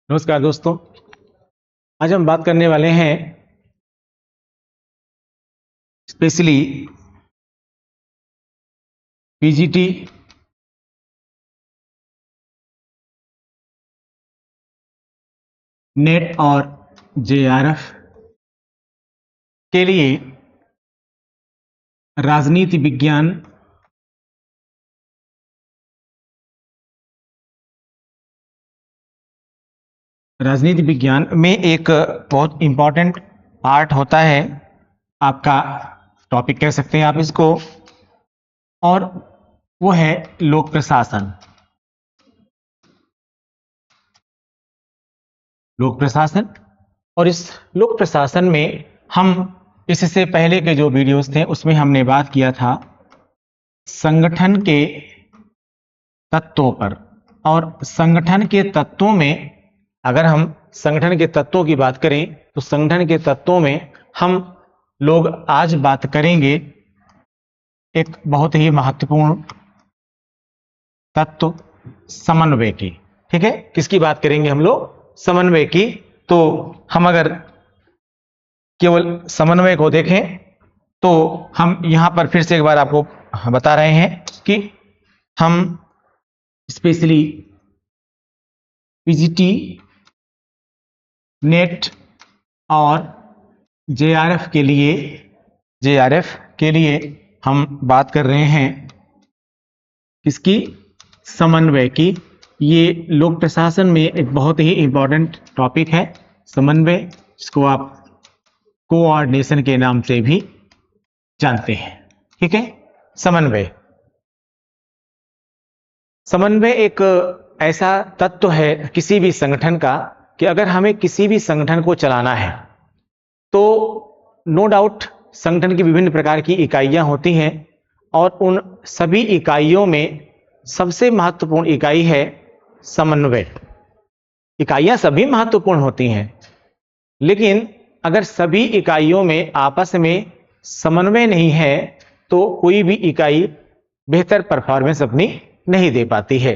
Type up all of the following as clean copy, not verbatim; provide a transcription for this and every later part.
नमस्कार दोस्तों, आज हम बात करने वाले हैं स्पेशली पीजीटी नेट और जेआरएफ के लिए राजनीति विज्ञान में एक बहुत इंपॉर्टेंट पार्ट होता है, आपका टॉपिक कह सकते हैं आप इसको, और वो है लोक प्रशासन। और इस लोक प्रशासन में हम इससे पहले के जो वीडियोस थे उसमें हमने बात किया था संगठन के तत्वों पर। और संगठन के तत्वों में, अगर हम संगठन के तत्वों की बात करें तो संगठन के तत्वों में हम लोग आज बात करेंगे एक बहुत ही महत्वपूर्ण तत्व, समन्वय की। ठीक है, किसकी बात करेंगे हम लोग? समन्वय की। तो हम अगर केवल समन्वय को देखें तो हम यहां पर फिर से एक बार आपको बता रहे हैं कि हम स्पेशली पीजीटी नेट और जेआरएफ के लिए हम बात कर रहे हैं किसकी? समन्वय की। ये लोक प्रशासन में एक बहुत ही इंपॉर्टेंट टॉपिक है समन्वय, जिसको आप कोऑर्डिनेशन के नाम से भी जानते हैं। ठीक है, समन्वय एक ऐसा तत्व है किसी भी संगठन का कि अगर हमें किसी भी संगठन को चलाना है तो नो डाउट संगठन की विभिन्न प्रकार की इकाइयां होती हैं, और उन सभी इकाइयों में सबसे महत्वपूर्ण इकाई है समन्वय। इकाइयां सभी महत्वपूर्ण होती हैं, लेकिन अगर सभी इकाइयों में आपस में समन्वय नहीं है तो कोई भी इकाई बेहतर परफॉर्मेंस अपनी नहीं दे पाती है।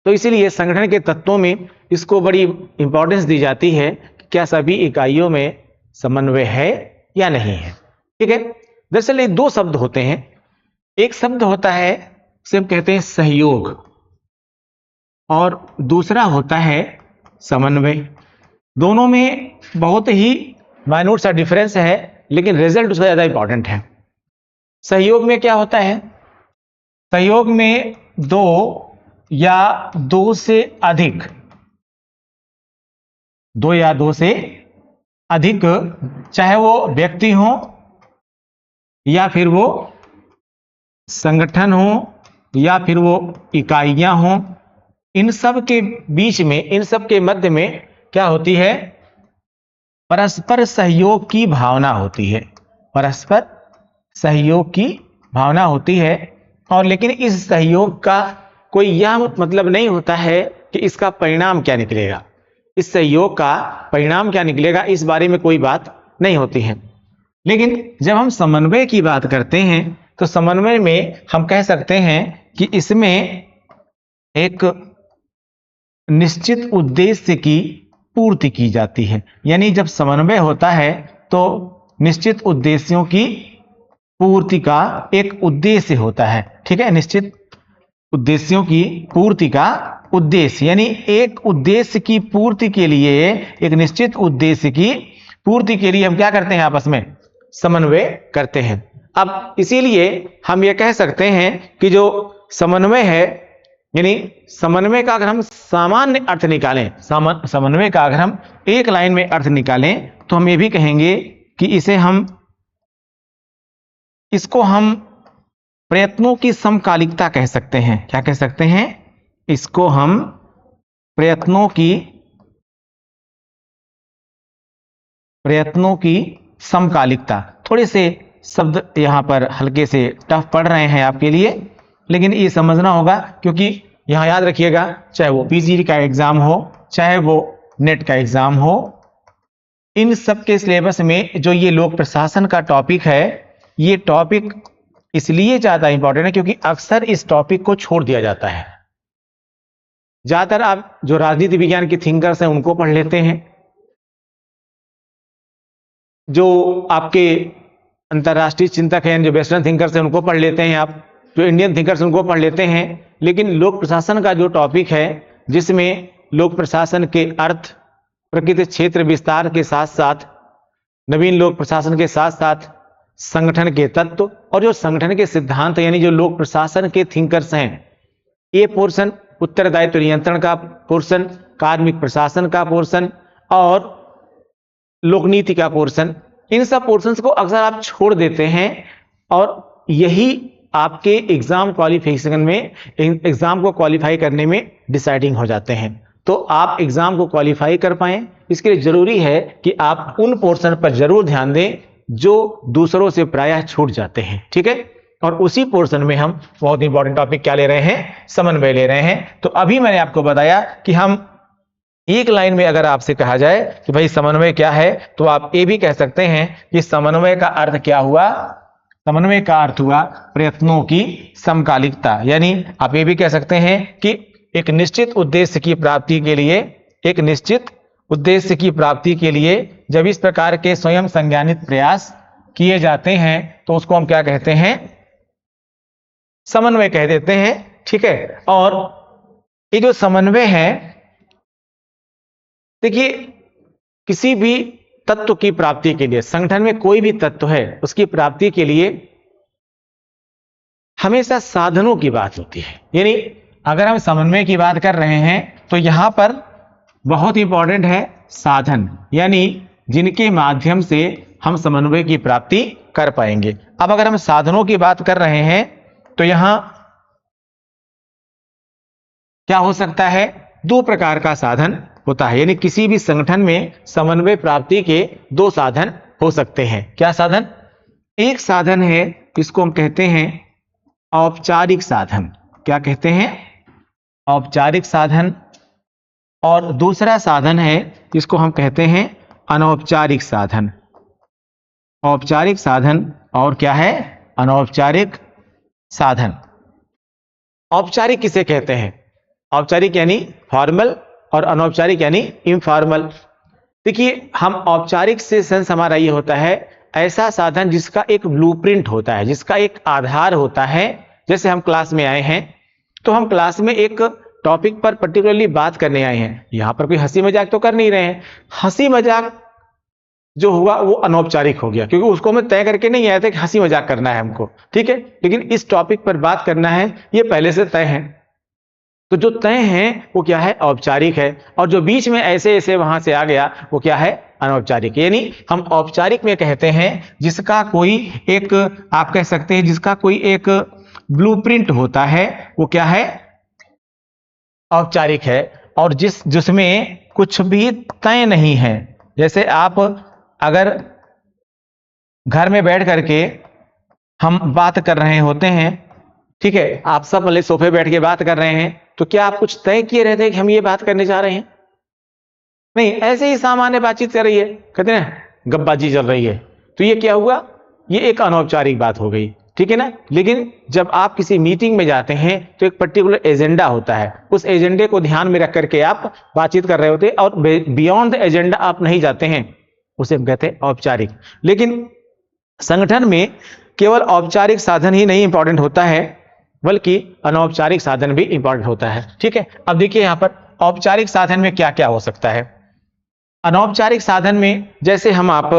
तो इसीलिए संगठन के तत्वों में इसको बड़ी इंपॉर्टेंस दी जाती है कि क्या सभी इकाइयों में समन्वय है या नहीं है। ठीक है, दरअसल ये दो शब्द होते हैं। एक शब्द होता है, उसे हम कहते हैं सहयोग, और दूसरा होता है समन्वय। दोनों में बहुत ही माइन्यूट सा डिफरेंस है, लेकिन रिजल्ट उसका ज्यादा इंपॉर्टेंट है। सहयोग में क्या होता है? सहयोग में दो या दो से अधिक चाहे वो व्यक्ति हो या फिर वो संगठन हो या फिर वो इकाइयां हो, इन सब के बीच में, इन सब के मध्य में क्या होती है? परस्पर सहयोग की भावना होती है। परस्पर सहयोग की भावना होती है। और लेकिन इस सहयोग का कोई यह मतलब नहीं होता है कि इसका परिणाम क्या निकलेगा। इस सहयोग का परिणाम क्या निकलेगा इस बारे में कोई बात नहीं होती है। लेकिन जब हम समन्वय की बात करते हैं तो समन्वय में हम कह सकते हैं कि इसमें एक निश्चित उद्देश्य की पूर्ति की जाती है। यानी जब समन्वय होता है तो निश्चित उद्देश्यों की पूर्ति का एक उद्देश्य होता है। ठीक है, निश्चित उद्देश्यों की पूर्ति का उद्देश्य, यानी एक उद्देश्य की पूर्ति के लिए, एक निश्चित उद्देश्य की पूर्ति के लिए हम क्या करते हैं? आपस में समन्वय करते हैं। अब इसीलिए हम ये कह सकते हैं कि जो समन्वय है, यानी समन्वय का अगर हम सामान्य अर्थ निकालें, समन्वय का अगर हम एक लाइन में अर्थ निकालें तो हम ये भी कहेंगे कि इसको हम प्रयत्नों की समकालिकता कह सकते हैं। क्या कह सकते हैं? इसको हम प्रयत्नों की समकालिकता। थोड़े से शब्द यहां पर हल्के से टफ पड़ रहे हैं आपके लिए, लेकिन ये समझना होगा, क्योंकि यहां याद रखिएगा, चाहे वो पीजीटी का एग्जाम हो, चाहे वो नेट का एग्जाम हो, इन सब के सिलेबस में जो ये लोक प्रशासन का टॉपिक है, ये टॉपिक इसलिए ज्यादा इंपॉर्टेंट है क्योंकि अक्सर इस टॉपिक को छोड़ दिया जाता है। ज्यादातर आप जो राजनीति विज्ञान के थिंकर्स हैं उनको पढ़ लेते हैं, जो आपके अंतर्राष्ट्रीय चिंतक हैं, जो वेस्टर्न थिंकर्स हैं उनको पढ़ लेते हैं आप, जो इंडियन थिंकर्स उनको पढ़ लेते हैं। लेकिन लोक प्रशासन का जो टॉपिक है, जिसमें लोक प्रशासन के अर्थ, प्रकृति क्षेत्र विस्तार के साथ साथ नवीन लोक प्रशासन के साथ साथ संगठन के तत्व और जो संगठन के सिद्धांत, यानी जो लोक प्रशासन के थिंकर्स हैं, ये पोर्शन, उत्तरदायित्व नियंत्रण का पोर्शन, कार्मिक प्रशासन का पोर्शन और लोकनीति का पोर्शन, इन सब पोर्शंस को अक्सर आप छोड़ देते हैं और यही आपके एग्जाम क्वालिफिकेशन में, एग्जाम को क्वालिफाई करने में डिसाइडिंग हो जाते हैं। तो आप एग्जाम को क्वालिफाई कर पाएं, इसके लिए जरूरी है कि आप उन पोर्शन पर जरूर ध्यान दें जो दूसरों से प्रायः छूट जाते हैं, ठीक है। और उसी पोर्शन में हम बहुत इंपॉर्टेंट टॉपिक क्या ले रहे हैं, समन्वय ले रहे हैं। तो अभी मैंने आपको बताया कि हम एक लाइन में अगर आपसे कहा जाए कि भाई समन्वय क्या है, तो आप ये भी कह सकते हैं कि समन्वय का अर्थ क्या हुआ, समन्वय का अर्थ हुआ प्रयत्नों की समकालिकता। यानी आप ये भी कह सकते हैं कि एक निश्चित उद्देश्य की प्राप्ति के लिए, एक निश्चित उद्देश्य की प्राप्ति के लिए जब इस प्रकार के स्वयं संज्ञानित प्रयास किए जाते हैं तो उसको हम क्या कहते हैं, समन्वय कह देते हैं, ठीक है। और ये जो समन्वय है, देखिए किसी भी तत्व की प्राप्ति के लिए, संगठन में कोई भी तत्व है उसकी प्राप्ति के लिए हमेशा साधनों की बात होती है। यानी अगर हम समन्वय की बात कर रहे हैं तो यहां पर बहुत इंपॉर्टेंट है साधन, यानी जिनके माध्यम से हम समन्वय की प्राप्ति कर पाएंगे। अब अगर हम साधनों की बात कर रहे हैं तो यहां क्या हो सकता है, दो प्रकार का साधन होता है। यानी किसी भी संगठन में समन्वय प्राप्ति के दो साधन हो सकते हैं। क्या साधन, एक साधन है इसको हम कहते हैं औपचारिक साधन, क्या कहते हैं, औपचारिक साधन, और दूसरा साधन है जिसको हम कहते हैं अनौपचारिक साधन। औपचारिक साधन और क्या है, अनौपचारिक साधन। औपचारिक किसे कहते हैं, औपचारिक यानी फॉर्मल और अनौपचारिक यानी इनफॉर्मल। देखिए हम औपचारिक से सेंस हमारा ये होता है ऐसा साधन जिसका एक ब्लूप्रिंट होता है, जिसका एक आधार होता है। जैसे हम क्लास में आए हैं तो हम क्लास में एक टॉपिक पर पर्टिकुलरली बात करने आए हैं, यहां पर कोई हंसी मजाक तो कर नहीं रहे हैं। हंसी मजाक जो हुआ वो अनौपचारिक हो गया, क्योंकि उसको हमें तय करके नहीं आया था कि हंसी मजाक करना है हमको, ठीक है। लेकिन इस टॉपिक पर बात करना है ये पहले से तय है, तो जो तय है वो क्या है, औपचारिक है। और जो बीच में ऐसे ऐसे वहां से आ गया वो क्या है, अनौपचारिक। यानी हम औपचारिक में कहते हैं जिसका कोई एक, आप कह सकते हैं जिसका कोई एक ब्लूप्रिंट होता है, वो क्या है, औपचारिक है। और जिसमें कुछ भी तय नहीं है। जैसे आप अगर घर में बैठ करके हम बात कर रहे होते हैं, ठीक है, आप सब वाले सोफे बैठ के बात कर रहे हैं, तो क्या आप कुछ तय किए रहते हैं कि हम ये बात करने जा रहे हैं, नहीं, ऐसे ही सामान्य बातचीत कर रही है, कहते हैं गप्पाजी चल रही है, तो ये क्या हुआ, ये एक अनौपचारिक बात हो गई, ठीक है ना। लेकिन जब आप किसी मीटिंग में जाते हैं तो एक पर्टिकुलर एजेंडा होता है, उस एजेंडे को ध्यान में रख करके आप बातचीत कर रहे होते हैं और बियॉन्ड द एजेंडा आप नहीं जाते हैं, उसे हम कहते हैं औपचारिक। लेकिन संगठन में केवल औपचारिक साधन ही नहीं इंपॉर्टेंट होता है, बल्कि अनौपचारिक साधन भी इंपॉर्टेंट होता है, ठीक है। अब देखिए यहां पर औपचारिक साधन में क्या क्या हो सकता है। अनौपचारिक साधन में जैसे हम आप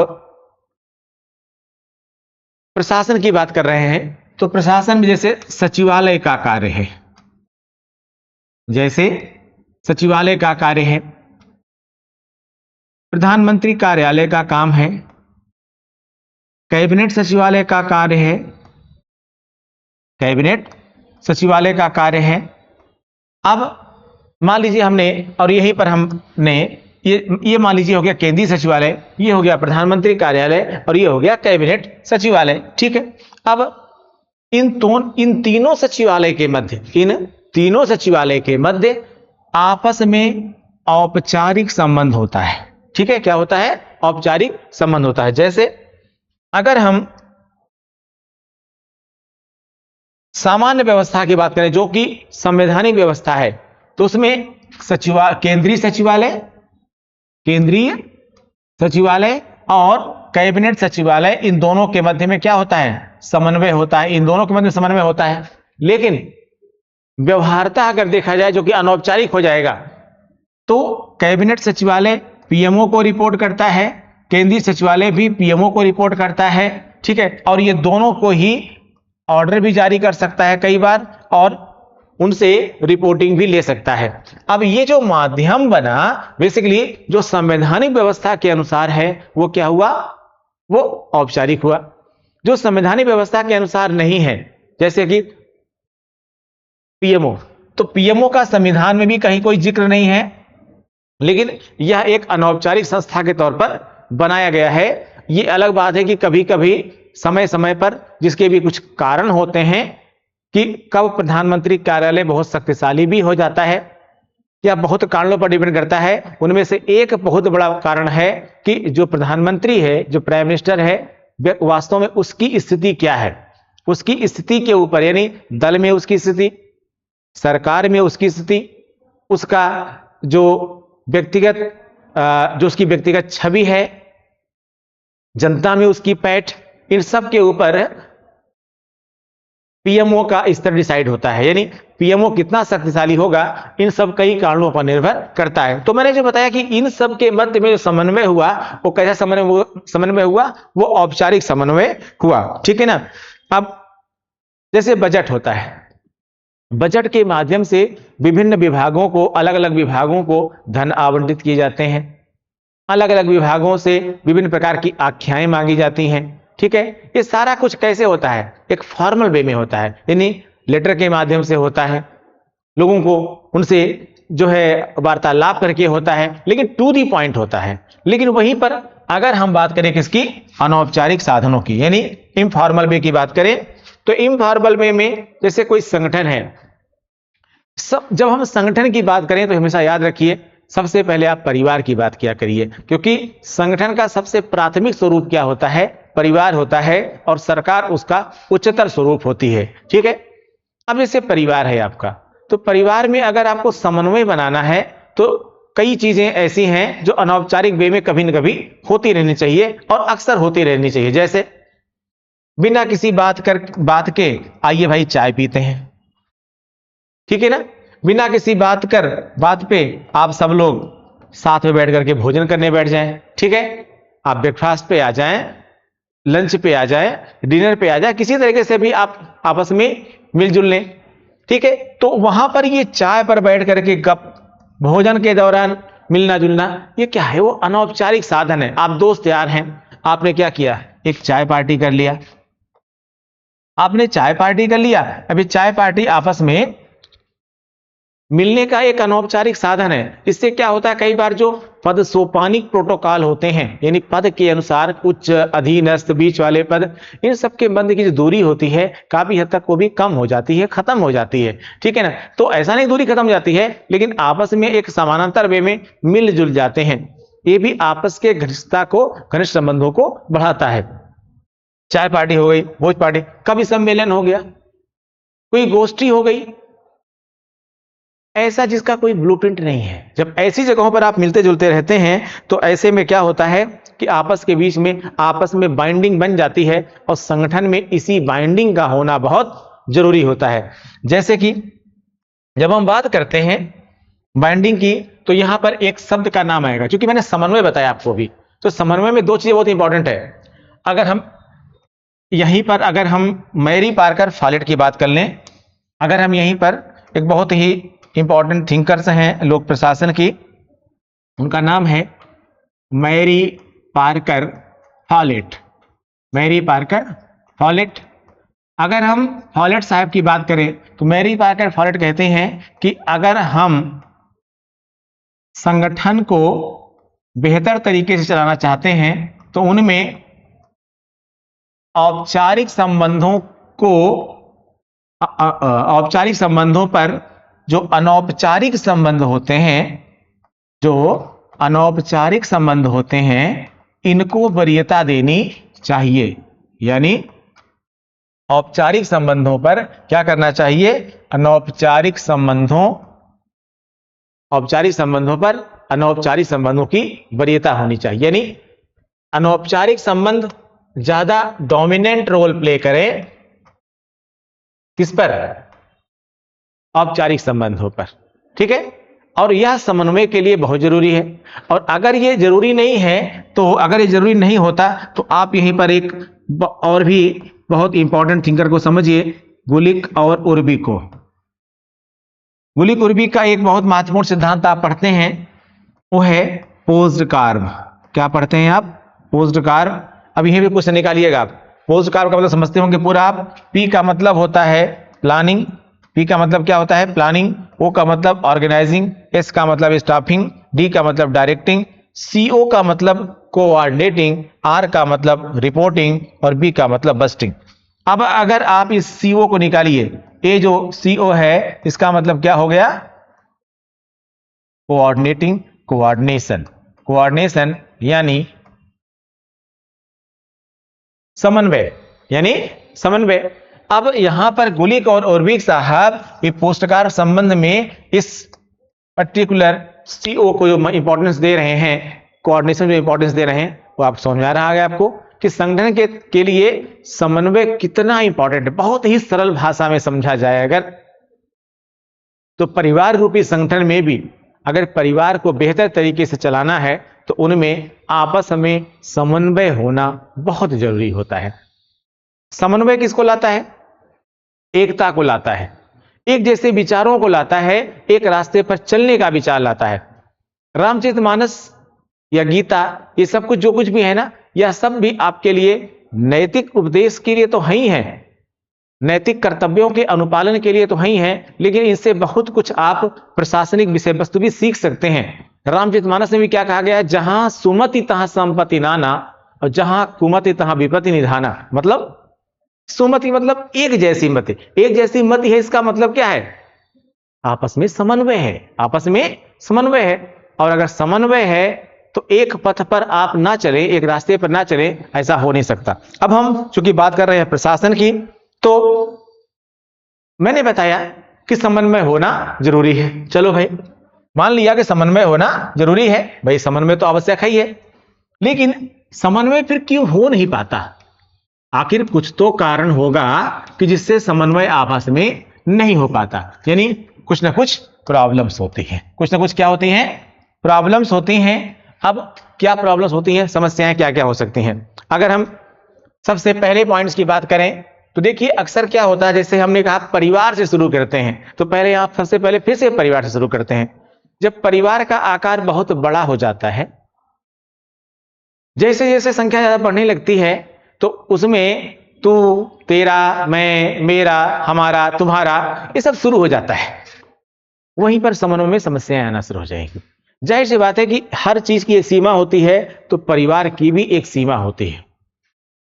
प्रशासन की बात कर रहे हैं, तो प्रशासन में जैसे सचिवालय का कार्य है, जैसे सचिवालय का कार्य है, प्रधानमंत्री कार्यालय का काम है, कैबिनेट सचिवालय का कार्य है, कैबिनेट सचिवालय का कार्य है। अब मान लीजिए हमने, और यहीं पर हमने ये मान लीजिए हो गया केंद्रीय सचिवालय, ये हो गया प्रधानमंत्री कार्यालय, और ये हो गया कैबिनेट सचिवालय, ठीक है। अब इन तीनों सचिवालय के मध्य, इन तीनों सचिवालय के मध्य आपस में औपचारिक संबंध होता है, ठीक है। क्या होता है, औपचारिक संबंध होता है। जैसे अगर हम सामान्य व्यवस्था की बात करें जो कि संवैधानिक व्यवस्था है, तो उसमें केंद्रीय सचिवालय और कैबिनेट सचिवालय, इन दोनों के मध्य में क्या होता है? समन्वय होता है। इन दोनों के मध्य में समन्वय होता है। लेकिन व्यवहारता अगर देखा जाए, जो कि अनौपचारिक हो जाएगा, तो कैबिनेट सचिवालय पीएमओ को रिपोर्ट करता है, केंद्रीय सचिवालय भी पीएमओ को रिपोर्ट करता है, ठीक है, और ये दोनों को ही ऑर्डर भी जारी कर सकता है कई बार, और उनसे रिपोर्टिंग भी ले सकता है। अब ये जो माध्यम बना, बेसिकली जो संवैधानिक व्यवस्था के अनुसार है, वो क्या हुआ? वो औपचारिक हुआ। जो संवैधानिक व्यवस्था के अनुसार नहीं है, जैसे कि पीएमओ, तो पीएमओ का संविधान में भी कहीं कोई जिक्र नहीं है, लेकिन यह एक अनौपचारिक संस्था के तौर पर बनाया गया है। ये अलग बात है कि कभी कभी समय समय पर, जिसके भी कुछ कारण होते हैं, कि कब प्रधानमंत्री कार्यालय बहुत शक्तिशाली भी हो जाता है, या बहुत कारणों पर डिपेंड करता है। उनमें से एक बहुत बड़ा कारण है कि जो प्रधानमंत्री है, जो प्राइम मिनिस्टर है, वास्तव में उसकी स्थिति क्या है, उसकी स्थिति के ऊपर, यानी दल में उसकी स्थिति, सरकार में उसकी स्थिति, उसका जो उसकी व्यक्तिगत छवि है, जनता में उसकी पैठ, इन सब के ऊपर पीएमओ का स्तर डिसाइड होता है। यानी पीएमओ कितना शक्तिशाली होगा, इन सब कई कारणों पर निर्भर करता है। तो मैंने जो बताया कि इन सब के मध्य में जो समन्वय हुआ, वो कैसा समन्वय हुआ? वो औपचारिक समन्वय हुआ, ठीक है ना। अब जैसे बजट होता है, बजट के माध्यम से विभिन्न विभागों को, अलग अलग विभागों को धन आवंटित किए जाते हैं, अलग अलग विभागों से विभिन्न प्रकार की आख्याएं मांगी जाती हैं, ठीक है। ये सारा कुछ कैसे होता है? एक फॉर्मल वे में होता है, यानी लेटर के माध्यम से होता है, लोगों को उनसे जो है वार्तालाप करके होता है, लेकिन टू दी पॉइंट होता है। लेकिन वहीं पर अगर हम बात करें किसकी? अनौपचारिक साधनों की, यानी इनफॉर्मल वे की बात करें, तो इनफॉर्मल वे में जैसे कोई संगठन है, जब हम संगठन की बात करें तो हमेशा याद रखिए, सबसे पहले आप परिवार की बात किया करिए, क्योंकि संगठन का सबसे प्राथमिक स्वरूप क्या होता है? परिवार होता है, और सरकार उसका उच्चतर स्वरूप होती है, ठीक है। अब जैसे परिवार है आपका, तो परिवार में अगर आपको समन्वय बनाना है, तो कई चीजें ऐसी हैं जो अनौपचारिक वे में कभी न कभी होती रहनी चाहिए, और अक्सर होती रहनी चाहिए। जैसे बिना किसी बात के आइए भाई चाय पीते हैं, ठीक है ना। बिना किसी बात पे आप सब लोग साथ में बैठ करके भोजन करने बैठ जाएं, ठीक है। आप ब्रेकफास्ट पे आ जाएं, लंच पे आ जाएं, डिनर पे आ जाएं, किसी तरीके से भी आप आपस में मिलजुल लें, ठीक है। तो वहां पर ये चाय पर बैठ करके गप, भोजन के दौरान मिलना जुलना, ये क्या है? वो अनौपचारिक साधन है। आप दोस्त यार हैं, आपने क्या किया? एक चाय पार्टी कर लिया, आपने चाय पार्टी कर लिया। अभी चाय पार्टी आपस में मिलने का एक अनौपचारिक साधन है। इससे क्या होता है? कई बार जो पद सोपानिक प्रोटोकॉल होते हैं, यानी पद के अनुसार उच्च, अधीनस्थ, बीच वाले पद, इन सब के मध्य की जो दूरी होती है, काफी हद तक वो भी कम हो जाती है, खत्म हो जाती है, ठीक है ना। तो ऐसा नहीं दूरी खत्म हो जाती है, लेकिन आपस में एक समानांतर वे में मिलजुल जाते हैं। ये भी आपस के घनिष्ठ संबंधों को बढ़ाता है। चाय पार्टी हो गई, भोज पार्टी, कभी सम्मेलन हो गया, कोई गोष्ठी हो गई, ऐसा जिसका कोई ब्लूप्रिंट नहीं है। जब ऐसी जगहों पर आप मिलते जुलते रहते हैं, तो ऐसे में क्या होता है कि आपस के बीच में आपस में बाइंडिंग बन जाती है, और संगठन में इसी बाइंडिंग का होना बहुत जरूरी होता है। जैसे कि जब हम बात करते हैं बाइंडिंग की, तो यहां पर एक शब्द का नाम आएगा, क्योंकि मैंने समन्वय बताया आपको भी, तो समन्वय में दो चीजें बहुत इंपॉर्टेंट है। अगर हम यहीं पर मैरी पार्कर फॉलेट की बात कर लें, अगर हम यहीं पर एक बहुत ही इंपॉर्टेंट थिंकर्स हैं लोक प्रशासन की, उनका नाम है Mary Parker Follett. Mary Parker Follett. अगर हम फॉलेट साहब की बात करें, तो मैरी पार्कर फॉलेट कहते हैं कि अगर हम संगठन को बेहतर तरीके से चलाना चाहते हैं, तो उनमें औपचारिक संबंधों पर जो अनौपचारिक संबंध होते हैं, इनको वरीयता देनी चाहिए। यानी औपचारिक संबंधों पर क्या करना चाहिए? अनौपचारिक संबंधों औपचारिक संबंधों पर अनौपचारिक संबंधों की वरीयता होनी चाहिए, यानी अनौपचारिक संबंध ज्यादा डोमिनेंट रोल प्ले करें किस पर, औपचारिक संबंधों पर, ठीक है। और यह समन्वय के लिए बहुत जरूरी है। और अगर ये जरूरी नहीं है, तो अगर ये जरूरी नहीं होता तो आप यहीं पर एक और भी बहुत इंपॉर्टेंट थिंकर को समझिए, गुलिक और उर्बी को। गुलिक उर्बी का एक बहुत महत्वपूर्ण सिद्धांत आप पढ़ते हैं, वो है पोज्ड कार्व। क्या पढ़ते हैं आप? Posed curve. अब यहीं भी कुछ निकालिएगा आप। पोज्ड कार्व का मतलब समझते होंगे पूरा आप। पी का मतलब होता है प्लानिंग, पी का मतलब क्या होता है? प्लानिंग। ओ का मतलब ऑर्गेनाइजिंग, एस का मतलब स्टाफिंग, डी का मतलब डायरेक्टिंग, सीओ का मतलब कोऑर्डिनेटिंग, आर का मतलब रिपोर्टिंग और बी का मतलब बस्टिंग। अब अगर आप इस सीओ को निकालिए, ये जो सीओ है इसका मतलब क्या हो गया? Coordinating, coordination. कोऑर्डिनेशन यानी समन्वय, यानी समन्वय। अब यहां पर गुलिक और उर्बिक साहब ये पोस्टकार संबंध में इस पर्टिकुलर सीओ को जो इंपॉर्टेंस दे रहे हैं, कोऑर्डिनेशन जो इंपॉर्टेंस दे रहे हैं, वो आप समझ में आ रहा है आपको कि संगठन के लिए समन्वय कितना इंपॉर्टेंट है। बहुत ही सरल भाषा में समझा जाए अगर, तो परिवार रूपी संगठन में भी अगर परिवार को बेहतर तरीके से चलाना है तो उनमें आपस में समन्वय होना बहुत जरूरी होता है। समन्वय किसको लाता है? एकता को लाता है, एक जैसे विचारों को लाता है, एक रास्ते पर चलने का विचार लाता है। रामचरितमानस या गीता, ये सब कुछ जो कुछ भी है ना, यह सब भी आपके लिए नैतिक उपदेश के लिए तो है ही है, नैतिक कर्तव्यों के अनुपालन के लिए तो है ही है, लेकिन इनसे बहुत कुछ आप प्रशासनिक विषय वस्तु भी सीख सकते हैं। रामचरितमानस में भी क्या कहा गया है? जहां सुमति तहां संपत्ति नाना और जहां कुमति तहां विपत्ति निधाना। मतलब सुमति मतलब एक जैसी मति, एक जैसी मति है, इसका मतलब क्या है? आपस में समन्वय है, आपस में समन्वय है। और अगर समन्वय है तो एक पथ पर आप ना चले, एक रास्ते पर ना चले, ऐसा हो नहीं सकता। अब हम चूंकि बात कर रहे हैं प्रशासन की, तो मैंने बताया कि समन्वय होना जरूरी है। चलो भाई, मान लिया कि समन्वय होना जरूरी है, भाई समन्वय तो आवश्यक ही है, लेकिन समन्वय फिर क्यों हो नहीं पाता? आखिर कुछ तो कारण होगा कि जिससे समन्वय आपस में नहीं हो पाता, यानी कुछ ना कुछ प्रॉब्लम्स होती हैं, कुछ ना कुछ क्या होती हैं? प्रॉब्लम्स होती हैं। अब क्या प्रॉब्लम्स होती हैं, समस्याएं क्या क्या हो सकती हैं? अगर हम सबसे पहले पॉइंट्स की बात करें तो देखिए अक्सर क्या होता है, जैसे हमने कहा परिवार से शुरू करते हैं, तो पहले आप सबसे पहले फिर से परिवार से शुरू करते हैं। जब परिवार का आकार बहुत बड़ा हो जाता है, जैसे जैसे संख्या ज्यादा बढ़ने लगती है, तो उसमें तू, तेरा, मैं, मेरा, हमारा, तुम्हारा, ये सब शुरू हो जाता है। वहीं पर समन्वय में समस्याएं आना शुरू हो जाएंगी। जाहिर सी बात है कि हर चीज की एक सीमा होती है, तो परिवार की भी एक सीमा होती है।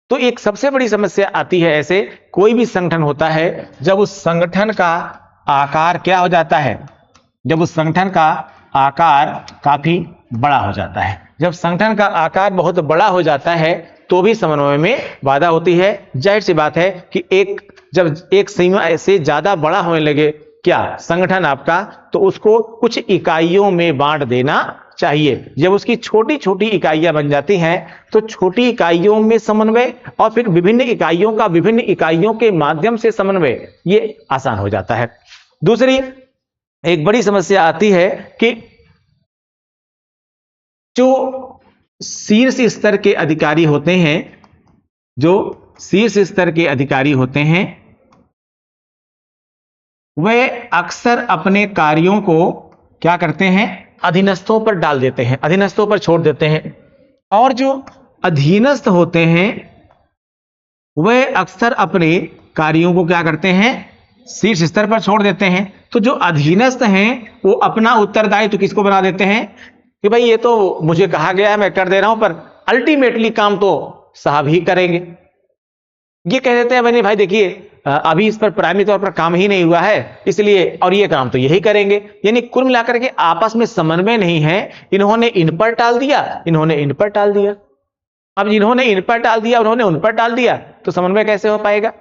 तो एक सबसे बड़ी समस्या आती है ऐसे, कोई भी संगठन होता है, जब उस संगठन का आकार क्या हो जाता है? जब उस संगठन का आकार काफी बड़ा हो जाता है। जब संगठन का आकार बहुत बड़ा हो जाता है तो भी समन्वय में बाधा होती है। जाहिर सी बात है कि जब एक सीमा से ज्यादा बड़ा होने लगे क्या संगठन आपका, तो उसको कुछ इकाइयों में बांट देना चाहिए। जब उसकी छोटी छोटी इकाइयां बन जाती हैं तो छोटी इकाइयों में समन्वय और फिर विभिन्न इकाइयों का विभिन्न इकाइयों के माध्यम से समन्वय, ये आसान हो जाता है। दूसरी एक बड़ी समस्या आती है कि जो शीर्ष स्तर के अधिकारी होते हैं, जो शीर्ष स्तर के अधिकारी होते हैं, वे अक्सर अपने कार्यों को क्या करते हैं? अधीनस्थों पर डाल देते हैं, अधीनस्थों पर छोड़ देते हैं। और जो अधीनस्थ होते हैं वे अक्सर अपने कार्यों को क्या करते हैं? शीर्ष स्तर पर छोड़ देते हैं। तो जो अधीनस्थ हैं वो अपना उत्तरदायित्व किसको बना देते हैं कि भाई ये तो मुझे कहा गया है, मैं कर दे रहा हूं, पर अल्टीमेटली काम तो साहब ही करेंगे। ये कह देते हैं भाई देखिए अभी इस पर प्राइमरी तौर पर काम ही नहीं हुआ है, इसलिए और ये काम तो यही करेंगे। यानी कुल मिलाकर के आपस में समन्वय नहीं है, इन्होंने इन पर टाल दिया, इन्होंने इन पर टाल दिया। अब इन्होंने इन पर टाल दिया, उन्होंने उन पर टाल दिया, तो समन्वय कैसे हो पाएगा?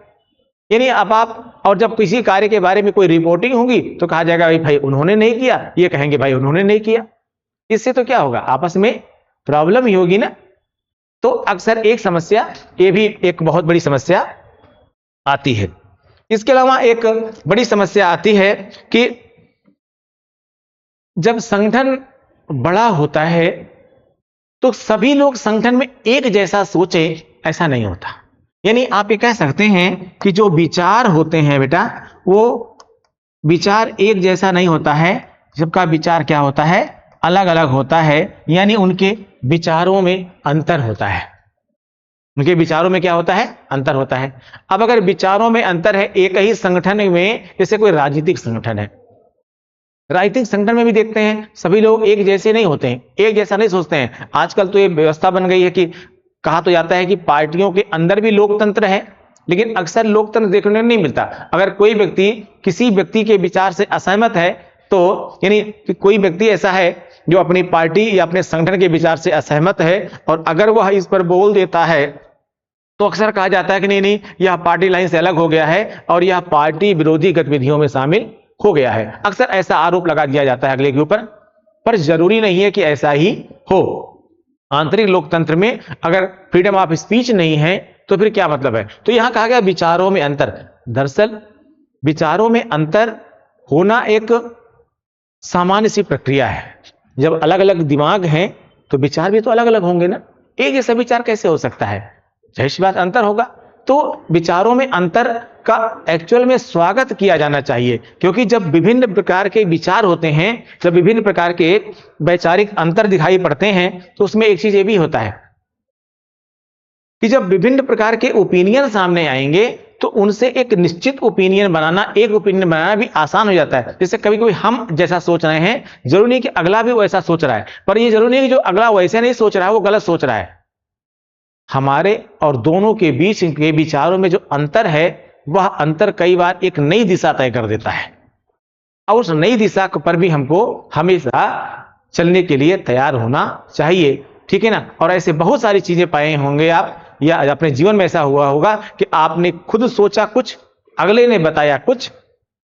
यानी अब आप, और जब किसी कार्य के बारे में कोई रिपोर्टिंग होगी तो कहा जाएगा भाई उन्होंने नहीं किया, ये कहेंगे भाई उन्होंने नहीं किया। इससे तो क्या होगा, आपस में प्रॉब्लम ही होगी ना। तो अक्सर एक समस्या, ये भी एक बहुत बड़ी समस्या आती है। इसके अलावा एक बड़ी समस्या आती है कि जब संगठन बड़ा होता है तो सभी लोग संगठन में एक जैसा सोचे, ऐसा नहीं होता। यानी आप ये कह सकते हैं कि जो विचार होते हैं बेटा, वो विचार एक जैसा नहीं होता है, सबका विचार क्या होता है, अलग अलग होता है। यानी उनके विचारों में अंतर होता है, उनके विचारों में क्या होता है, अंतर होता है। अब अगर विचारों में अंतर है एक ही संगठन में, जैसे कोई राजनीतिक संगठन है, राजनीतिक संगठन में भी देखते हैं सभी लोग एक जैसे नहीं होते हैं, एक जैसा नहीं सोचते हैं। आजकल तो ये व्यवस्था बन गई है कि कहा तो जाता है कि पार्टियों के अंदर भी लोकतंत्र है, लेकिन अक्सर लोकतंत्र देखने को नहीं मिलता। अगर कोई व्यक्ति किसी व्यक्ति के विचार से असहमत है, तो यानी कि कोई व्यक्ति ऐसा है जो अपनी पार्टी या अपने संगठन के विचार से असहमत है, और अगर वह इस पर बोल देता है तो अक्सर कहा जाता है कि नहीं नहीं, यह पार्टी लाइन से अलग हो गया है और यह पार्टी विरोधी गतिविधियों में शामिल हो गया है। अक्सर ऐसा आरोप लगा दिया जाता है अगले के ऊपर, पर जरूरी नहीं है कि ऐसा ही हो। आंतरिक लोकतंत्र में अगर फ्रीडम ऑफ स्पीच नहीं है तो फिर क्या मतलब है। तो यहां कहा गया विचारों में अंतर। दरअसल विचारों में अंतर होना एक सामान्य सी प्रक्रिया है। जब अलग अलग दिमाग हैं तो विचार भी तो अलग अलग होंगे ना, एक जैसा विचार कैसे हो सकता है, जाहिर सी बात अंतर होगा। तो विचारों में अंतर का एक्चुअल में स्वागत किया जाना चाहिए, क्योंकि जब विभिन्न प्रकार के विचार होते हैं, जब विभिन्न प्रकार के वैचारिक अंतर दिखाई पड़ते हैं, तो उसमें एक चीज ये भी होता है कि जब विभिन्न प्रकार के ओपिनियन सामने आएंगे तो उनसे एक निश्चित ओपिनियन बनाना, एक ओपिनियन बनाना भी आसान हो जाता है। जैसे कभी कभी हम जैसा सोच रहे हैं, जरूरी नहीं कि अगला भी वैसा सोच रहा है, पर यह जरूरी नहीं कि जो अगला वैसे नहीं सोच रहा है वो गलत सोच रहा है। हमारे और दोनों के बीच के विचारों में जो अंतर है, वह अंतर कई बार एक नई दिशा तय कर देता है, और उस नई दिशा पर भी हमको हमेशा चलने के लिए तैयार होना चाहिए, ठीक है ना। और ऐसे बहुत सारी चीजें पाए होंगे आप, या अपने जीवन में ऐसा हुआ होगा कि आपने खुद सोचा कुछ, अगले ने बताया कुछ,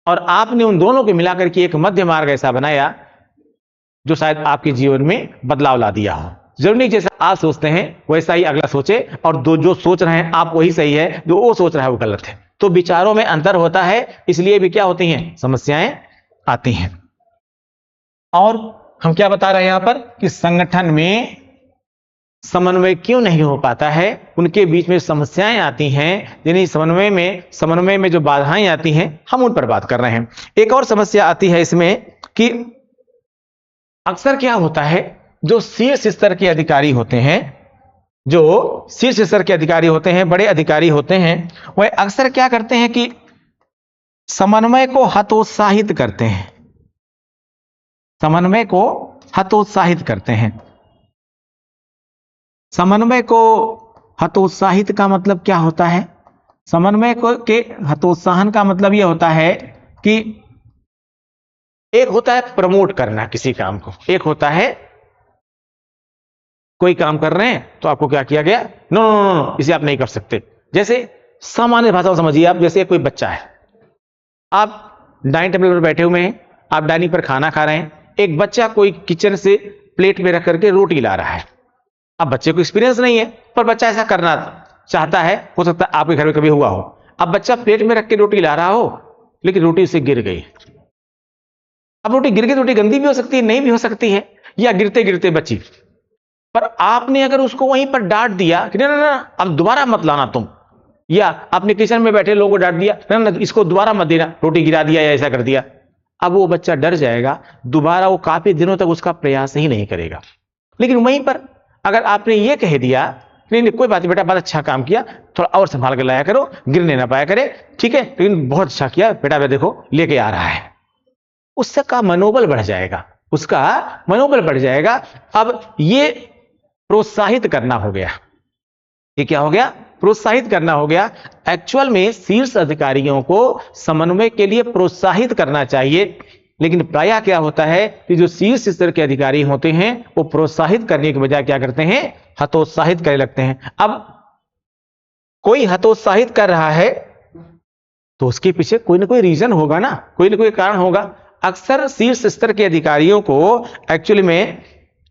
और आपने उन दोनों को मिलाकर के एक मध्य मार्ग ऐसा बनाया जो शायद आपके जीवन में बदलाव ला दिया हो। जरूरी नहीं जैसा आप सोचते हैं वैसा ही अगला सोचे, और जो सोच रहे हैं आप वही सही है, जो वो सोच रहा है वो गलत है। तो विचारों में अंतर होता है, इसलिए भी क्या होती हैं, समस्याएं आती हैं। और हम क्या बता रहे हैं यहां पर कि संगठन में समन्वय क्यों नहीं हो पाता है, उनके बीच में समस्याएं आती हैं, यानी समन्वय में जो बाधाएं आती हैं, हम उन पर बात कर रहे हैं। एक और समस्या आती है इसमें कि अक्सर क्या होता है, जो शीर्ष स्तर के अधिकारी होते हैं, जो शीर्ष स्तर के अधिकारी होते हैं, बड़े अधिकारी होते हैं, वह अक्सर क्या करते हैं कि समन्वय को हतोत्साहित करते हैं, समन्वय को हतोत्साहित करते हैं। समन्वय को हतोत्साहित का मतलब क्या होता है, समन्वय को के हतोत्साहन का मतलब यह होता है कि एक होता है प्रमोट करना किसी काम को, एक होता है कोई काम कर रहे हैं तो आपको क्या किया गया, नो नो नो नो, इसे आप नहीं कर सकते। जैसे सामान्य भाषा में समझिए आप, जैसे कोई बच्चा है, आप डाइनिंग टेबल पर बैठे हुए हैं, आप डाइनिंग पर खाना खा रहे हैं, एक बच्चा कोई किचन से प्लेट में रख करके रोटी ला रहा है। अब बच्चे को एक्सपीरियंस नहीं है, पर बच्चा ऐसा करना चाहता है, हो सकता है आपके घर में कभी हुआ हो। अब बच्चा प्लेट में रख के रोटी ला रहा हो, लेकिन रोटी उससे गिर गई। अब रोटी गिर गई, रोटी गंदी भी हो सकती है, नहीं भी हो सकती है, या गिरते गिरते बची। पर आपने अगर उसको वहीं पर डांट दिया कि ना ना ना अब दोबारा मत लाना तुम, या आपने किचन में बैठे लोगों को डांट दिया ना ना इसको दोबारा मत देना, रोटी गिरा दिया या ऐसा कर दिया, अब वो बच्चा डर जाएगा, दोबारा वो काफी दिनों तक उसका प्रयास ही नहीं करेगा। लेकिन वहीं पर अगर आपने ये कह दिया नहीं नहीं कोई बात नहीं बेटा, बहुत अच्छा काम किया, थोड़ा और संभाल के लाया करो, गिरने ना पाया करे, ठीक है, लेकिन बहुत अच्छा किया बेटा, देखो लेके आ रहा है, उसका मनोबल बढ़ जाएगा, उसका मनोबल बढ़ जाएगा। अब ये प्रोत्साहित करना हो गया, ये क्या हो गया, प्रोत्साहित करना हो गया। एक्चुअल में शीर्ष अधिकारियों को समन्वय के लिए प्रोत्साहित करना चाहिए, लेकिन प्रायः क्या होता है कि जो शीर्ष स्तर के अधिकारी होते हैं वो प्रोत्साहित करने के बजाय क्या करते हैं, हतोत्साहित करने लगते हैं। अब कोई हतोत्साहित कर रहा है तो उसके पीछे कोई ना कोई रीजन होगा ना, कोई ना कोई कारण होगा। अक्सर शीर्ष स्तर के अधिकारियों को एक्चुअली में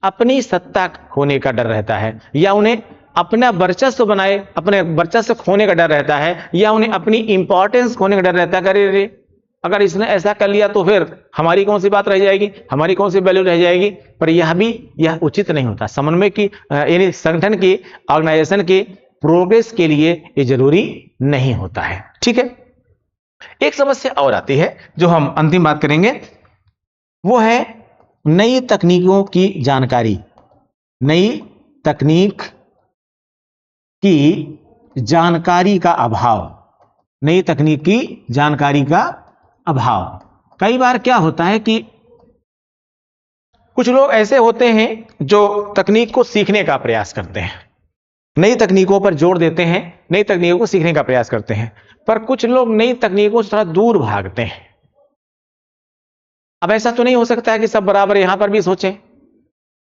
अपनी सत्ता खोने का डर रहता है, या उन्हें अपना वर्चस्व बनाए, अपने वर्चस्व खोने का डर रहता है, या उन्हें अपनी इंपॉर्टेंस खोने का डर रहता है। अरे अगर इसने ऐसा कर लिया तो फिर हमारी कौन सी बात रह जाएगी, हमारी कौन सी वैल्यू रह जाएगी। पर यह उचित नहीं होता। समन्वय की यानी संगठन की, ऑर्गेनाइजेशन की प्रोग्रेस के लिए ये जरूरी नहीं होता है। ठीक है, एक समस्या और आती है जो हम अंतिम बात करेंगे, वो है नई तकनीकों की जानकारी। नई तकनीक की जानकारी का अभाव। नई तकनीक की जानकारी का अभाव। कई बार क्या होता है कि कुछ लोग ऐसे होते हैं जो तकनीक को सीखने का प्रयास करते हैं, नई तकनीकों पर जोर देते हैं, नई तकनीकों को सीखने का प्रयास करते हैं, पर कुछ लोग नई तकनीकों से थोड़ा दूर भागते हैं। अब ऐसा तो नहीं हो सकता है कि सब बराबर यहां पर भी सोचें,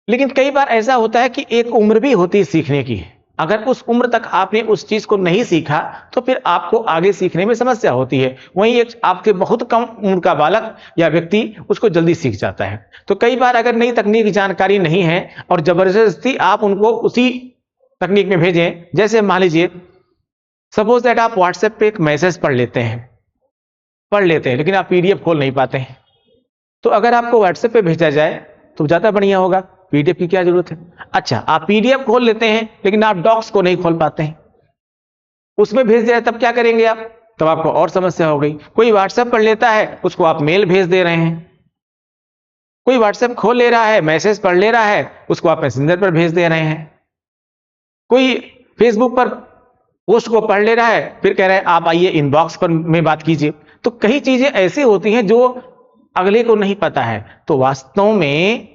लेकिन कई बार ऐसा होता है कि एक उम्र भी होती है सीखने की। अगर उस उम्र तक आपने उस चीज को नहीं सीखा तो फिर आपको आगे सीखने में समस्या होती है। वहीं एक आपके बहुत कम उम्र का बालक या व्यक्ति उसको जल्दी सीख जाता है। तो कई बार अगर नई तकनीक की जानकारी नहीं है और जबरदस्ती आप उनको उसी तकनीक में भेजें, जैसे मान लीजिए सपोज दैट आप व्हाट्सएप पे एक मैसेज पढ़ लेते हैं लेकिन आप पीडीएफ खोल नहीं पाते हैं। तो अगर आपको व्हाट्सएप पे भेजा जाए तो ज्यादा बढ़िया होगा, पीडीएफ की क्या जरूरत है। अच्छा, आप पीडीएफ खोल लेते हैं लेकिन आप डॉक्स को नहीं खोल पाते हैं, उसमें भेज दिया तब क्या करेंगे आप, तब आपको और समस्या हो गई। कोई व्हाट्सएप पढ़ लेता है, उसको आप मेल भेज दे रहे हैं। कोई व्हाट्सएप खोल ले रहा है, मैसेज पढ़ ले रहा है, उसको आप मैसेंजर पर भेज दे रहे हैं। कोई फेसबुक पर पोस्ट को पढ़ ले रहा है, फिर कह रहे हैं आप आइए इनबॉक्स पर में बात कीजिए। तो कई चीजें ऐसी होती हैं जो अगले को नहीं पता है। तो वास्तव में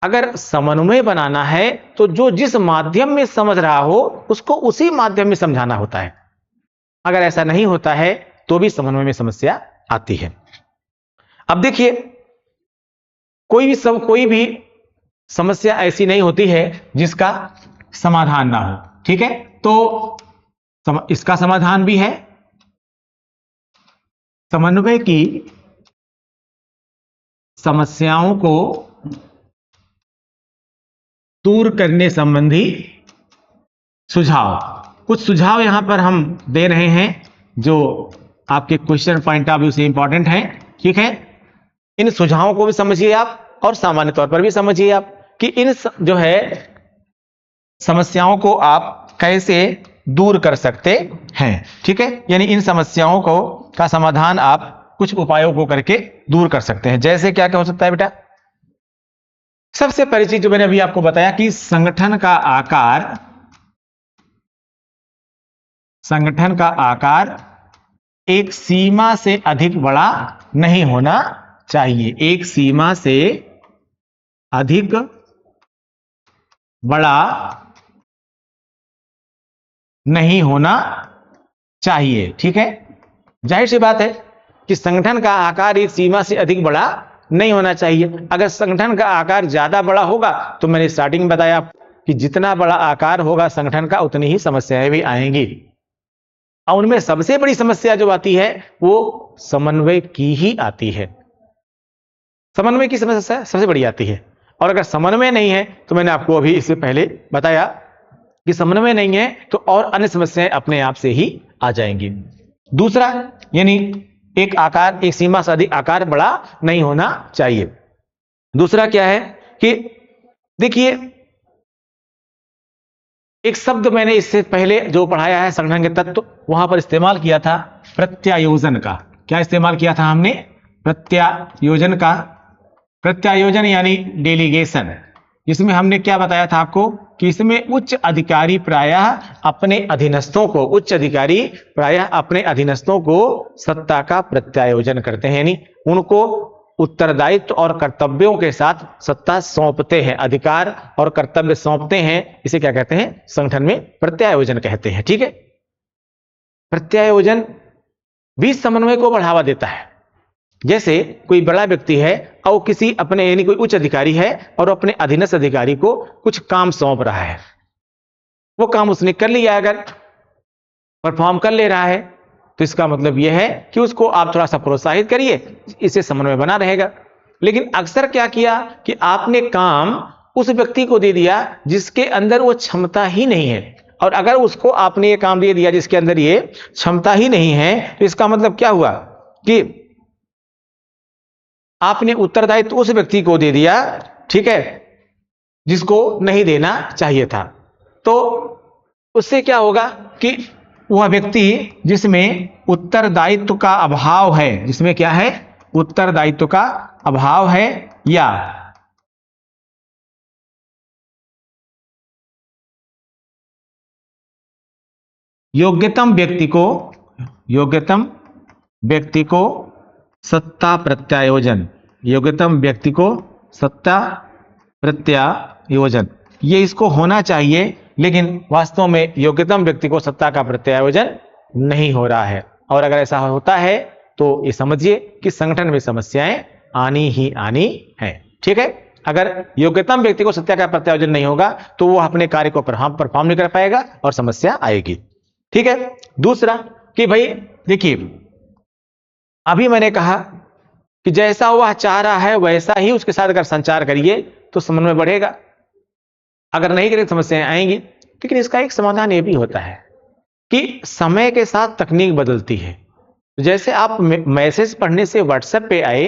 अगर समन्वय बनाना है तो जो जिस माध्यम में समझ रहा हो उसको उसी माध्यम में समझाना होता है। अगर ऐसा नहीं होता है तो भी समन्वय में समस्या आती है। अब देखिए, कोई भी समस्या ऐसी नहीं होती है जिसका समाधान ना हो। ठीक है, तो इसका समाधान भी है। समन्वय की समस्याओं को दूर करने संबंधी सुझाव। कुछ सुझाव यहां पर हम दे रहे हैं जो आपके क्वेश्चन पॉइंट ऑफ व्यू से इंपॉर्टेंट हैं। ठीक है, इन सुझावों को भी समझिए आप और सामान्य तौर पर भी समझिए आप कि इन जो है समस्याओं को आप कैसे दूर कर सकते हैं। ठीक है, यानी इन समस्याओं को का समाधान आप कुछ उपायों को करके दूर कर सकते हैं। जैसे क्या क्या हो सकता है बेटा, सबसे पहली चीज जो मैंने अभी आपको बताया कि संगठन का आकार एक सीमा से अधिक बड़ा नहीं होना चाहिए। एक सीमा से अधिक बड़ा नहीं होना चाहिए। ठीक है, जाहिर सी बात है कि संगठन का आकार एक सीमा से अधिक बड़ा नहीं होना चाहिए। अगर संगठन का आकार ज्यादा बड़ा होगा तो मैंने स्टार्टिंग में बताया कि जितना बड़ा आकार होगा संगठन का उतनी ही समस्याएं भी आएंगी। और उनमें सबसे बड़ी समस्या जो आती है वो समन्वय की ही आती है। समन्वय की समस्या सबसे बड़ी आती है। और अगर समन्वय नहीं है तो मैंने आपको अभी इससे पहले बताया कि समन्वय नहीं है तो और अन्य समस्याएं अपने आप से ही आ जाएंगी। दूसरा, यानी एक सीमा से अधिक आकार बड़ा नहीं होना चाहिए। दूसरा क्या है कि देखिए, एक शब्द मैंने इससे पहले जो पढ़ाया है संगठन के तत्व, वहां पर इस्तेमाल किया था प्रत्यायोजन का। क्या इस्तेमाल किया था हमने? प्रत्यायोजन का। प्रत्यायोजन यानी डेलीगेशन, जिसमें हमने क्या बताया था आपको कि इसमें उच्च अधिकारी प्रायः अपने अधीनस्थों को सत्ता का प्रत्यायोजन करते हैं, यानी उनको उत्तरदायित्व और कर्तव्यों के साथ सत्ता सौंपते हैं, अधिकार और कर्तव्य सौंपते हैं। इसे क्या कहते हैं? संगठन में प्रत्यायोजन कहते हैं। ठीक है, प्रत्यायोजन भी समन्वय को बढ़ावा देता है। जैसे कोई बड़ा व्यक्ति है और किसी अपने यानी कोई उच्च अधिकारी है और अपने अधीनस्थ अधिकारी को कुछ काम सौंप रहा है, वो काम उसने कर लिया, अगर परफॉर्म कर ले रहा है तो इसका मतलब यह है कि उसको आप थोड़ा सा प्रोत्साहित करिए, इससे समन्वय बना रहेगा। लेकिन अक्सर क्या किया कि आपने काम उस व्यक्ति को दे दिया जिसके अंदर वो क्षमता ही नहीं है, और अगर उसको आपने ये काम दे दिया जिसके अंदर ये क्षमता ही नहीं है, तो इसका मतलब क्या हुआ कि आपने उत्तरदायित्व उस व्यक्ति को दे दिया, ठीक है, जिसको नहीं देना चाहिए था। तो उससे क्या होगा कि वह व्यक्ति जिसमें उत्तरदायित्व का अभाव है, जिसमें क्या है, उत्तरदायित्व का अभाव है, या योग्यतम व्यक्ति को सत्ता प्रत्यायोजन, योग्यतम व्यक्ति को सत्ता प्रत्यायोजन, ये इसको होना चाहिए, लेकिन वास्तव में योग्यतम व्यक्ति को सत्ता का प्रत्यायोजन नहीं हो रहा है। और अगर ऐसा होता है तो ये समझिए कि संगठन में समस्याएं आनी ही आनी है। ठीक है, अगर योग्यतम व्यक्ति को सत्ता का प्रत्यायोजन नहीं होगा तो वो अपने कार्य को परफॉर्म नहीं कर पाएगा और समस्या आएगी। ठीक है, दूसरा कि भाई देखिए, अभी मैंने कहा कि जैसा वह चाह रहा है वैसा ही उसके साथ अगर संचार करिए तो समन्वय बढ़ेगा, अगर नहीं करें समस्याएं आएंगी। लेकिन इसका एक समाधान यह भी होता है कि समय के साथ तकनीक बदलती है। जैसे आप मैसेज पढ़ने से व्हाट्सएप पे आए,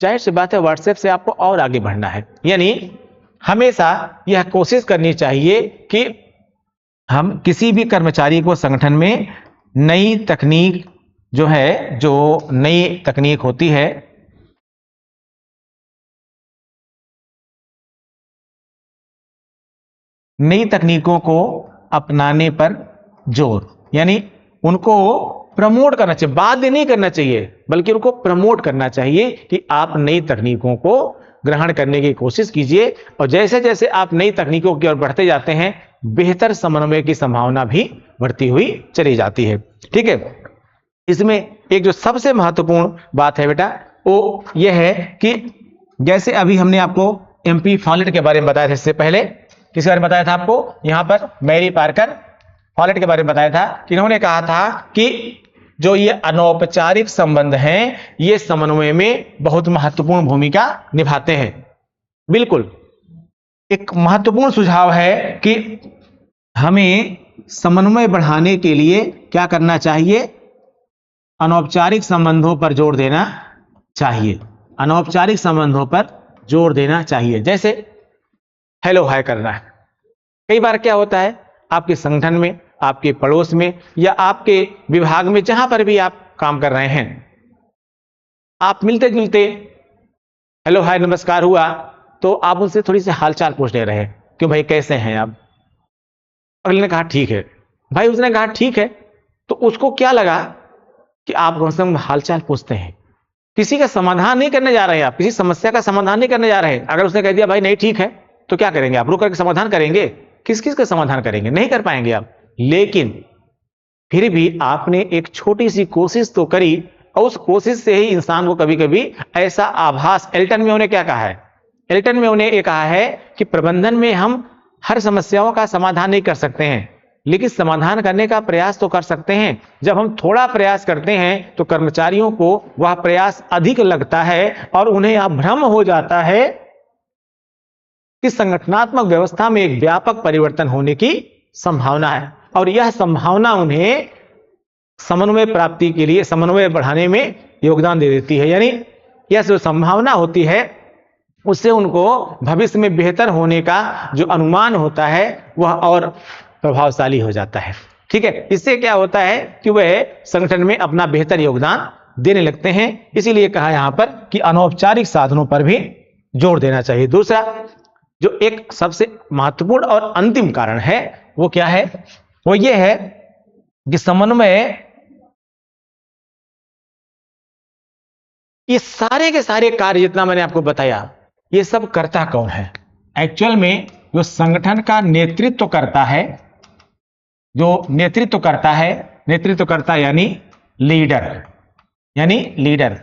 जाहिर सी बात है व्हाट्सएप से आपको और आगे बढ़ना है, यानी हमेशा यह कोशिश करनी चाहिए कि हम किसी भी कर्मचारी को संगठन में नई तकनीक जो है, जो नई तकनीक होती है, नई तकनीकों को अपनाने पर जोर, यानी उनको प्रमोट करना चाहिए, बाध्य नहीं करना चाहिए, बल्कि उनको प्रमोट करना चाहिए कि आप नई तकनीकों को ग्रहण करने की कोशिश कीजिए। और जैसे जैसे आप नई तकनीकों की ओर बढ़ते जाते हैं, बेहतर समन्वय की संभावना भी बढ़ती हुई चली जाती है। ठीक है, इसमें एक जो सबसे महत्वपूर्ण बात है बेटा, वो यह है कि जैसे अभी हमने आपको एमपी फॉलेट के बारे में बताया था, इससे पहले किसके बारे में बताया था आपको, यहां पर मैरी पार्कर फॉलेट के बारे में बताया था कि इन्होंने कहा था कि जो ये अनौपचारिक संबंध हैं, ये समन्वय में बहुत महत्वपूर्ण भूमिका निभाते हैं। बिल्कुल एक महत्वपूर्ण सुझाव है कि हमें समन्वय बढ़ाने के लिए क्या करना चाहिए, अनौपचारिक संबंधों पर जोर देना चाहिए, अनौपचारिक संबंधों पर जोर देना चाहिए। जैसे हेलो हाय करना है। कई बार क्या होता है, आपके संगठन में, आपके पड़ोस में, या आपके विभाग में, जहां पर भी आप काम कर रहे हैं, आप मिलते जुलते हेलो हाय नमस्कार हुआ तो आप उनसे थोड़ी सी हालचाल पूछ ले रहे हैं, क्यों भाई कैसे हैं आप, अगले ने कहा ठीक है, भाई उसने कहा ठीक है, तो उसको क्या लगा कि आप कम से कम हालचाल पूछते हैं, किसी का समाधान नहीं करने जा रहे हैं, आप किसी समस्या का समाधान नहीं करने जा रहे हैं। अगर उसने कह दिया भाई नहीं ठीक है, तो क्या करेंगे आप, रुक करके समाधान करेंगे, किस किस का समाधान करेंगे, नहीं कर पाएंगे आप। लेकिन फिर भी आपने एक छोटी सी कोशिश तो करी, और उस कोशिश से ही इंसान को कभी कभी ऐसा आभास, एल्टन में उन्हें क्या कहा है, एल्टन में उन्हें यह कहा है कि प्रबंधन में हम हर समस्याओं का समाधान नहीं कर सकते हैं, लेकिन समाधान करने का प्रयास तो कर सकते हैं। जब हम थोड़ा प्रयास करते हैं तो कर्मचारियों को वह प्रयास अधिक लगता है और उन्हें यह भ्रम हो जाता है कि संगठनात्मक व्यवस्था में एक व्यापक परिवर्तन होने की संभावना है, और यह संभावना उन्हें समन्वय प्राप्ति के लिए, समन्वय बढ़ाने में योगदान दे देती है। यानी यह जो संभावना होती है उससे उनको भविष्य में बेहतर होने का जो अनुमान होता है वह और प्रभावशाली हो जाता है। ठीक है, इससे क्या होता है कि वह संगठन में अपना बेहतर योगदान देने लगते हैं। इसीलिए कहा यहां पर कि अनौपचारिक साधनों पर भी जोर देना चाहिए। दूसरा जो एक सबसे महत्वपूर्ण और अंतिम कारण है वो क्या है, वो ये है कि समन्वय, ये सारे के सारे कार्य जितना मैंने आपको बताया, ये सब करता कौन है, एक्चुअल में जो संगठन का नेतृत्व करता है, जो नेतृत्व करता है, नेतृत्व करता यानी लीडर, यानी लीडर।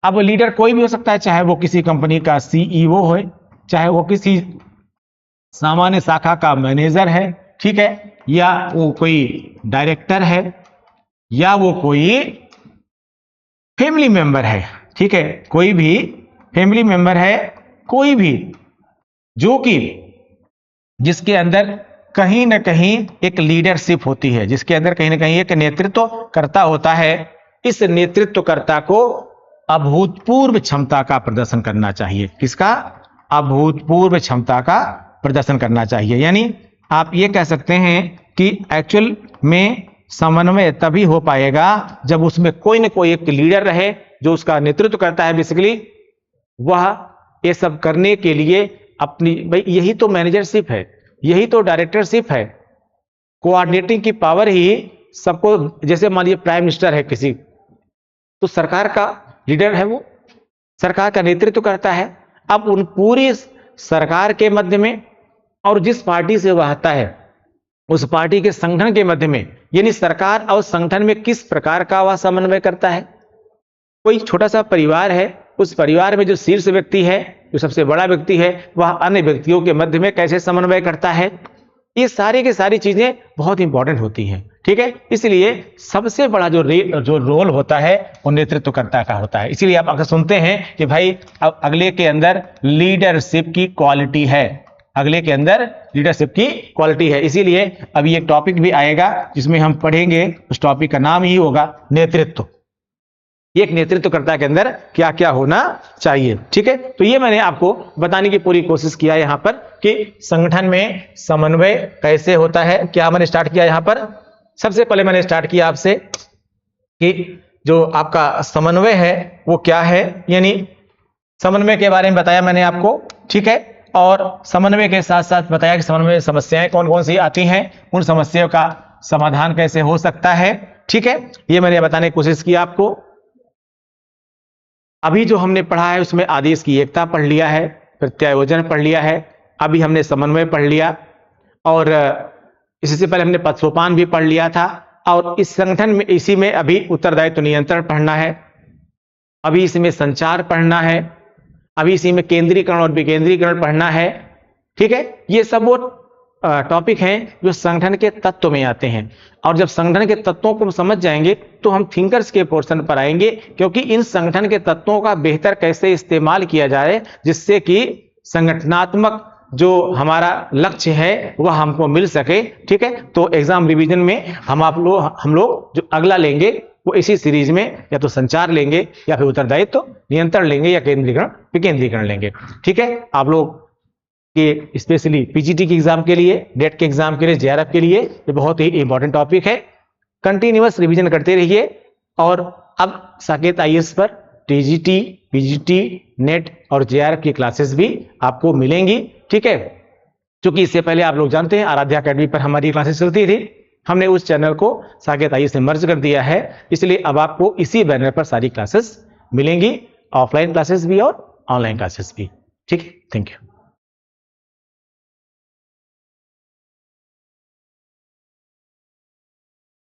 अब लीडर कोई भी हो सकता है, चाहे वो किसी कंपनी का सीईओ हो, चाहे वो किसी सामान्य शाखा का मैनेजर है, ठीक है, या वो कोई डायरेक्टर है, या वो कोई फैमिली मेंबर है, ठीक है, कोई भी फैमिली मेंबर है, कोई भी जो कि जिसके अंदर कहीं ना कहीं एक लीडरशिप होती है, जिसके अंदर कहीं ना कहीं एक नेतृत्वकर्ता होता है, इस नेतृत्वकर्ता को अभूतपूर्व क्षमता का प्रदर्शन करना चाहिए। किसका? अभूतपूर्व क्षमता का प्रदर्शन करना चाहिए। यानी आप ये कह सकते हैं कि एक्चुअल में समन्वय तभी हो पाएगा जब उसमें कोई ना कोई एक लीडर रहे जो उसका नेतृत्व करता है। बेसिकली वह ये सब करने के लिए अपनी, भाई यही तो मैनेजरशिप है, यही तो डायरेक्टरशिप है। कोऑर्डिनेटिंग की पावर ही सबको, जैसे मान लीजिए प्राइम मिनिस्टर है किसी, तो सरकार का लीडर है, वो सरकार का नेतृत्व करता है। अब उन पूरी सरकार के मध्य में और जिस पार्टी से वह आता है उस पार्टी के संगठन के मध्य में, यानी सरकार और संगठन में किस प्रकार का वह समन्वय करता है। कोई छोटा सा परिवार है, उस परिवार में जो शीर्ष व्यक्ति है, जो सबसे बड़ा व्यक्ति है, वह अन्य व्यक्तियों के मध्य में कैसे समन्वय करता है। ये सारी की सारी चीजें बहुत इंपॉर्टेंट होती हैं, ठीक है। इसलिए सबसे बड़ा जो रोल होता है वो नेतृत्वकर्ता का होता है। इसीलिए आप अगर सुनते हैं कि भाई अब अगले के अंदर लीडरशिप की क्वालिटी है, अगले के अंदर लीडरशिप की क्वालिटी है। इसीलिए अभी एक टॉपिक भी आएगा जिसमें हम पढ़ेंगे, उस टॉपिक का नाम ही होगा नेतृत्व। एक नेतृत्वकर्ता के अंदर क्या क्या होना चाहिए, ठीक है। तो ये मैंने आपको बताने की पूरी कोशिश किया यहां पर कि संगठन में समन्वय कैसे होता है। क्या मैंने स्टार्ट किया यहां पर, सबसे पहले मैंने स्टार्ट किया आपसे कि जो आपका समन्वय है वो क्या है, यानी समन्वय के बारे में बताया मैंने आपको, ठीक है। और समन्वय के साथ साथ बताया कि समन्वय में समस्याएं कौन कौन सी आती हैं, उन समस्याओं का समाधान कैसे हो सकता है, ठीक है। ये मैंने बताने की कोशिश की आपको। अभी जो हमने पढ़ा है उसमें आदेश की एकता पढ़ लिया है, प्रत्यायोजन पढ़ लिया है, अभी हमने समन्वय पढ़ लिया, और इससे पहले हमने पदसोपान भी पढ़ लिया था। और इस संगठन में, इसी में अभी उत्तरदायित्व नियंत्रण पढ़ना है, अभी इसमें संचार पढ़ना है, अभी इसी में केंद्रीकरण और विकेंद्रीकरण पढ़ना है, ठीक है। ये सब वो टॉपिक हैं जो संगठन के तत्व में आते हैं। और जब संगठन के तत्वों को समझ जाएंगे तो हम थिंकर्स के पोर्शन पर आएंगे, क्योंकि इन संगठन के तत्वों का बेहतर कैसे इस्तेमाल किया जाए जिससे कि संगठनात्मक जो हमारा लक्ष्य है वह हमको मिल सके, ठीक है। तो एग्जाम रिवीजन में हम लोग जो अगला लेंगे वो इसी सीरीज में या तो संचार लेंगे या फिर उत्तरदायित्व नियंत्रण लेंगे या केंद्रीकरण विकेंद्रीकरण लेंगे, ठीक है। आप लोग कि स्पेशली पीजीटी के एग्जाम के लिए, नेट के एग्जाम के लिए, जेआरएफ के लिए ये बहुत ही इंपॉर्टेंट टॉपिक है। कंटिन्यूअस रिवीजन करते रहिए। और अब साकेत आईएएस पर टीजीटी, पीजीटी, नेट और जेआरएफ की क्लासेस भी आपको मिलेंगी, ठीक है। क्योंकि इससे पहले आप लोग जानते हैं आराध्या अकेडमी पर हमारी क्लासेस चलती थी, हमने उस चैनल को साकेत आईएएस से मर्ज कर दिया है, इसलिए अब आपको इसी बैनर पर सारी क्लासेस मिलेंगी, ऑफलाइन क्लासेस भी और ऑनलाइन क्लासेस भी, ठीक है। Thank you.